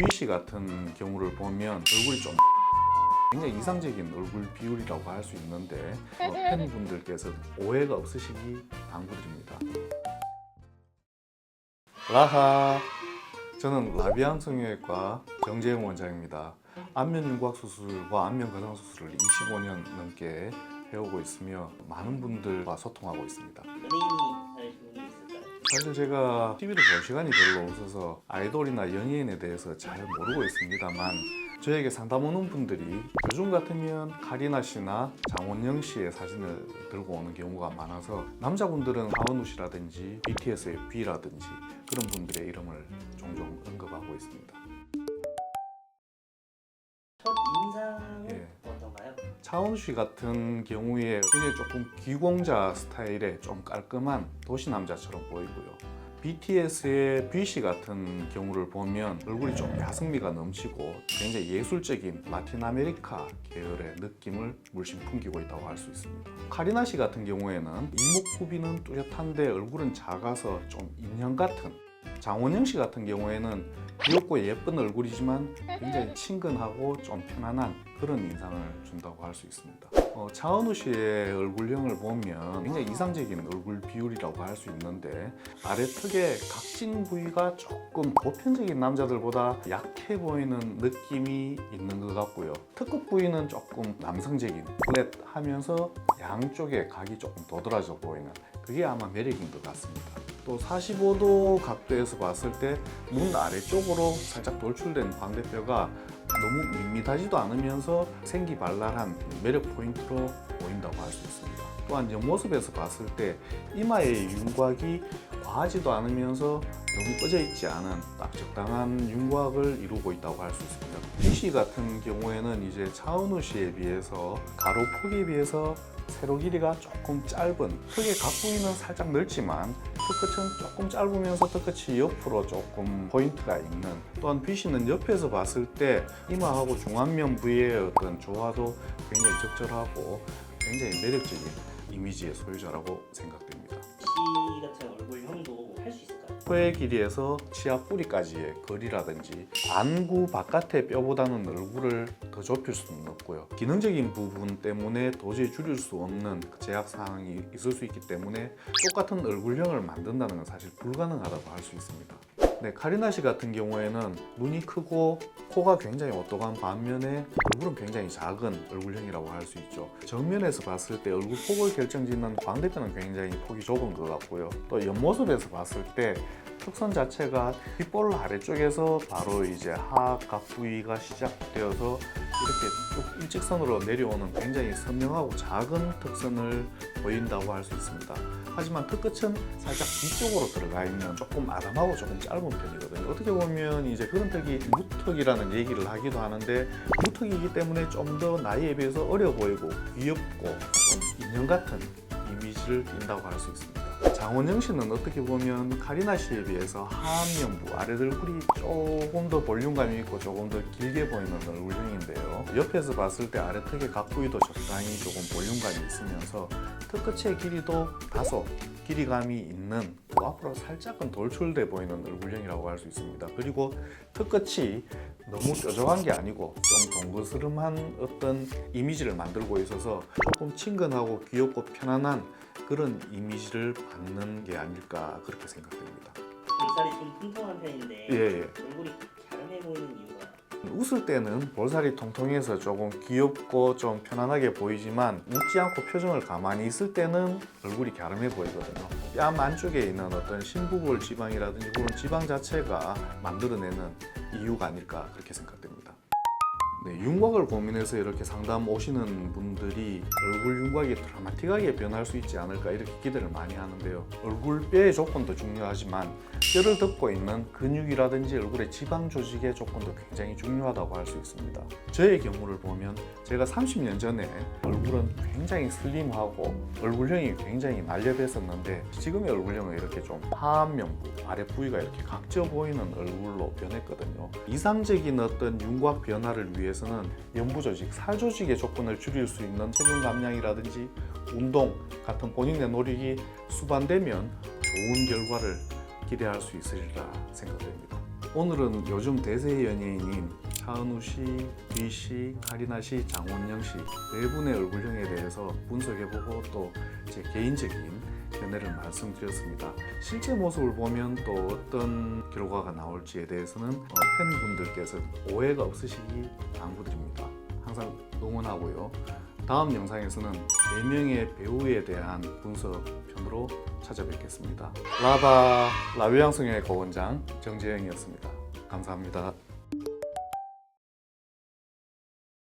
B씨 같은 경우를 보면 얼굴이 좀 굉장히 이상적인 얼굴 비율이라고 할 수 있는데 팬분들께서 오해가 없으시기 당부드립니다. 라하, 저는 라비안 성형외과 정재영 원장입니다. 안면 윤곽 수술과 안면 거상 수술을 25년 넘게 해오고 있으며 많은 분들과 소통하고 있습니다. 연예인이 다니신 분이 있을까요? 사실 제가 TV를 볼 시간이 별로 없어서 아이돌이나 연예인에 대해서 잘 모르고 있습니다만 저에게 상담 오는 분들이 요즘 같으면 카리나 씨나 장원영 씨의 사진을 들고 오는 경우가 많아서 남자분들은 하은우 씨라든지 BTS의 B라든지 그런 분들의 이름을 종종 언급하고 있습니다. 첫 인상은 예. 어떤가요? 차은우 씨 같은 경우에 굉장히 조금 귀공자 스타일의 좀 깔끔한 도시 남자처럼 보이고요. BTS의 B씨 같은 경우를 보면 얼굴이 좀 야성미가 넘치고 굉장히 예술적인 라틴 아메리카 계열의 느낌을 물씬 풍기고 있다고 할 수 있습니다. 카리나 씨 같은 경우에는 이목구비는 뚜렷한데 얼굴은 작아서 좀 인형 같은, 장원영 씨 같은 경우에는 귀엽고 예쁜 얼굴이지만 굉장히 친근하고 좀 편안한 그런 인상을 준다고 할 수 있습니다. 차은우 씨의 얼굴형을 보면 굉장히 이상적인 얼굴 비율이라고 할 수 있는데 아래 턱의 각진 부위가 조금 보편적인 남자들보다 약해 보이는 느낌이 있는 것 같고요. 턱끝 부위는 조금 남성적인 플랫하면서 양쪽에 각이 조금 도드라져 보이는 그게 아마 매력인 것 같습니다. 또 45도 각도에서 봤을 때 눈 아래쪽으로 살짝 돌출된 광대뼈가 너무 밋밋하지도 않으면서 생기발랄한 매력 포인트로 보인다고 할 수 있습니다. 또한 옆모습에서 봤을 때 이마의 윤곽이 과하지도 않으면서 너무 꺼져 있지 않은 딱 적당한 윤곽을 이루고 있다고 할 수 있습니다. B씨 같은 경우에는 이제 차은우 씨에 비해서 가로 폭에 비해서 세로 길이가 조금 짧은, 턱의 각 부위는 살짝 넓지만 턱끝은 조금 짧으면서 턱끝이 옆으로 조금 포인트가 있는, 또한 B씨는 옆에서 봤을 때 이마하고 중안면 부위의 어떤 조화도 굉장히 적절하고 굉장히 매력적인 이미지의 소유자라고 생각됩니다. 씨 같은 얼굴형도 할 수 있을까요? 코의 길이에서 치아 뿌리까지의 거리라든지 안구 바깥의 뼈보다는 얼굴을 더 좁힐 수는 없고요. 기능적인 부분 때문에 도저히 줄일 수 없는 제약사항이 있을 수 있기 때문에 똑같은 얼굴형을 만든다는 건 사실 불가능하다고 할 수 있습니다. 네, 카리나 씨 같은 경우에는 눈이 크고 코가 굉장히 오똑한 반면에 얼굴은 굉장히 작은 얼굴형이라고 할 수 있죠. 정면에서 봤을 때 얼굴 폭을 결정짓는 광대뼈는 굉장히 폭이 좁은 것 같고요. 또 옆모습에서 봤을 때 턱선 자체가 귓볼 아래쪽에서 바로 이제 하각 부위가 시작되어서 이렇게 쭉 일직선으로 내려오는 굉장히 선명하고 작은 턱선을 보인다고 할 수 있습니다. 하지만 턱끝은 살짝 뒤쪽으로 들어가 있는 조금 아담하고 조금 짧은 편이거든요. 어떻게 보면 이제 그런 턱이 무턱이라는 얘기를 하기도 하는데 무턱이기 때문에 좀 더 나이에 비해서 어려 보이고 귀엽고 좀 인형 같은 이미지를 띈다고 할 수 있습니다. 장원영 씨는 어떻게 보면 카리나 씨에 비해서 하안면부, 아래 얼굴이 조금 더 볼륨감이 있고 조금 더 길게 보이는 얼굴형인데요. 옆에서 봤을 때 아래 턱의 각 부위도 적당히 조금 볼륨감이 있으면서 턱끝의 길이도 다소 길이감이 있는 그 앞으로 살짝은 돌출돼 보이는 얼굴형이라고 할 수 있습니다. 그리고 턱끝이 너무 뾰족한 게 아니고 좀 동그스름한 어떤 이미지를 만들고 있어서 조금 친근하고 귀엽고 편안한 그런 이미지를 받는 게 아닐까 그렇게 생각됩니다. 볼살이 좀 통통한 편인데 예. 얼굴이 갸름해 보이는 이유가 웃을 때는 볼살이 통통해서 조금 귀엽고 좀 편안하게 보이지만 웃지 않고 표정을 가만히 있을 때는 얼굴이 갸름해 보이거든요. 뺨 안쪽에 있는 어떤 심부골 지방이라든지 그런 지방 자체가 만들어내는 이유가 아닐까 그렇게 생각됩니다. 네, 윤곽을 고민해서 이렇게 상담 오시는 분들이 얼굴 윤곽이 드라마틱하게 변할 수 있지 않을까 이렇게 기대를 많이 하는데요. 얼굴뼈의 조건도 중요하지만 뼈를 덮고 있는 근육이라든지 얼굴의 지방 조직의 조건도 굉장히 중요하다고 할 수 있습니다. 저의 경우를 보면 제가 30년 전에 얼굴은 굉장히 슬림하고 얼굴형이 굉장히 날렵했었는데 지금의 얼굴형은 이렇게 좀 하안면부, 아래 부위가 이렇게 각져 보이는 얼굴로 변했거든요. 이상적인 어떤 윤곽 변화를 위해서는 연부 조직, 살 조직의 조건을 줄일 수 있는 체중 감량이라든지 운동 같은 본인의 노력이 수반되면 좋은 결과를 기대할 수 있으리라 생각됩니다. 오늘은 요즘 대세 연예인인 차은우 씨, B 씨, 카리나 씨, 장원영 씨 네 분의 얼굴형에 대해서 분석해보고 또 제 개인적인 견해를 말씀드렸습니다. 실제 모습을 보면 또 어떤 결과가 나올지에 대해서는 팬분들께서 오해가 없으시기 당부드립니다. 항상 응원하고요. 다음 영상에서는 4명의 배우에 대한 분석 편으로 찾아뵙겠습니다. 라바 라뷰양성형외과 원장 정재영이었습니다. 감사합니다.